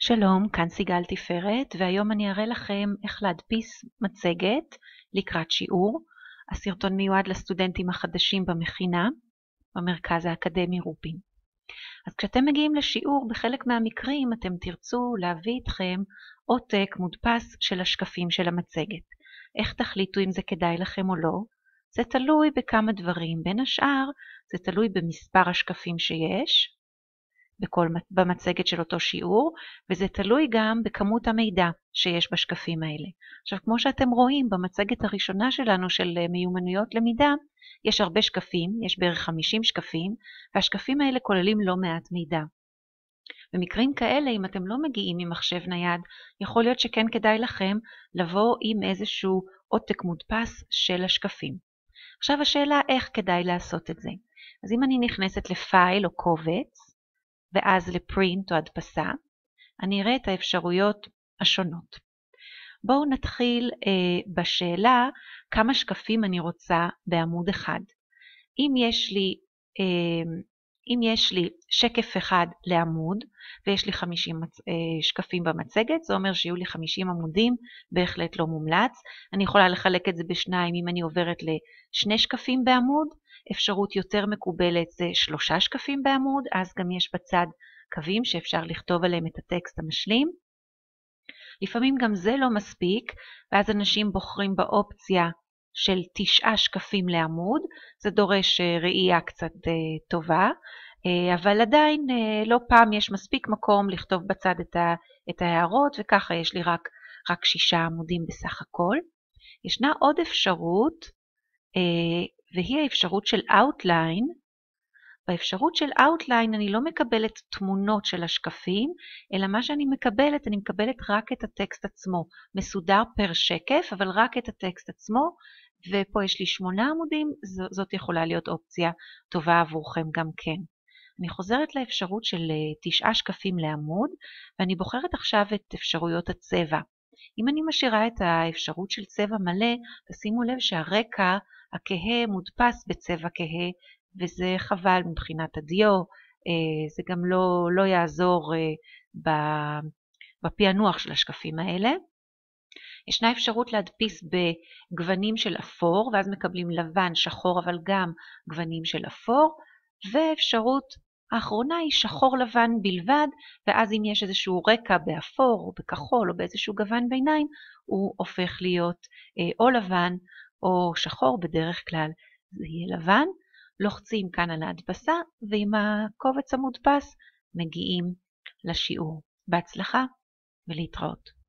שלום, כאן סיגל תפארת, והיום אני אראה לכם איך להדפיס מצגת לקראת שיעור. הסרטון מיועד לסטודנטים החדשים במכינה, במרכז האקדמי רופין. אז כשאתם מגיעים לשיעור, בחלק מהמקרים אתם תרצו להביא איתכם עותק מודפס של השקפים של המצגת. איך תחליטו אם זה כדאי לכם או לא? זה תלוי בכמה דברים. בין השאר, זה תלוי במספר השקפים שיש במצגת של אותו שיעור, וזה תלוי גם בכמות המידע שיש בשקפים האלה. עכשיו, כמו שאתם רואים, במצגת הראשונה שלנו של מיומנויות למידה, יש הרבה שקפים, יש בערך 50 שקפים, והשקפים האלה כוללים לא מעט מידע. במקרים כאלה, אם אתם לא מגיעים עם מחשב נייד, יכול להיות שכן כדאי לכם לבוא עם איזשהו עותק מודפס של השקפים. עכשיו השאלה איך כדאי לעשות את זה. אז אם אני נכנסת לפייל או קובץ, ואז לפרינט או הדפסה, אני אראה את האפשרויות השונות. בואו נתחיל בשאלה כמה שקפים אני רוצה בעמוד אחד. אם יש לי שקף אחד לעמוד, ויש לי 50 שקפים במצגת, זה אומר שיהיו לי 50 עמודים, בהחלט לא מומלץ. אני יכולה לחלק את זה בשניים. אם אני עוברת לשני שקפים בעמוד, אפשרות יותר מקובלת זה 3 שקפים בעמוד, אז גם יש בצד קווים שאפשר לכתוב עליהם את הטקסט המשלים. לפעמים גם זה לא מספיק, ואז אנשים בוחרים באופציה של 9 שקפים לעמוד. זה דורש ראייה קצת טובה, אבל עדיין לא פעם יש מספיק מקום לכתוב בצד את ההערות, וככה יש לי רק 6 עמודים בסך הכל. ישנה עוד אפשרות, והיא האפשרות של Outline. באפשרות של Outline אני לא מקבלת תמונות של השקפים, אלא מה שאני מקבלת, אני מקבלת רק את הטקסט עצמו, מסודר פר שקף, אבל רק את הטקסט עצמו, ופה יש לי 8 עמודים, זאת יכולה להיות אופציה טובה עבורכם גם כן. אני חוזרת לאפשרות של 9 שקפים לעמוד, ואני בוחרת עכשיו את אפשרויות הצבע. אם אני משאירה את האפשרות של צבע מלא, תשימו לב שהרקע הכהה מודפס בצבע כהה, וזה חבל מבחינת הדיו, זה גם לא יעזור בפענוח של השקפים האלה. ישנה אפשרות להדפיס בגוונים של אפור, ואז מקבלים לבן, שחור, אבל גם גוונים של אפור, ואפשרות האחרונה היא שחור לבן בלבד, ואז אם יש איזשהו רקע באפור או בכחול או באיזשהו גוון ביניים, הוא הופך להיות או לבן או שחור, בדרך כלל זה יהיה לבן. לוחצים כאן על ההדפסה, ועם הקובץ המודפס מגיעים לשיעור. בהצלחה ולהתראות.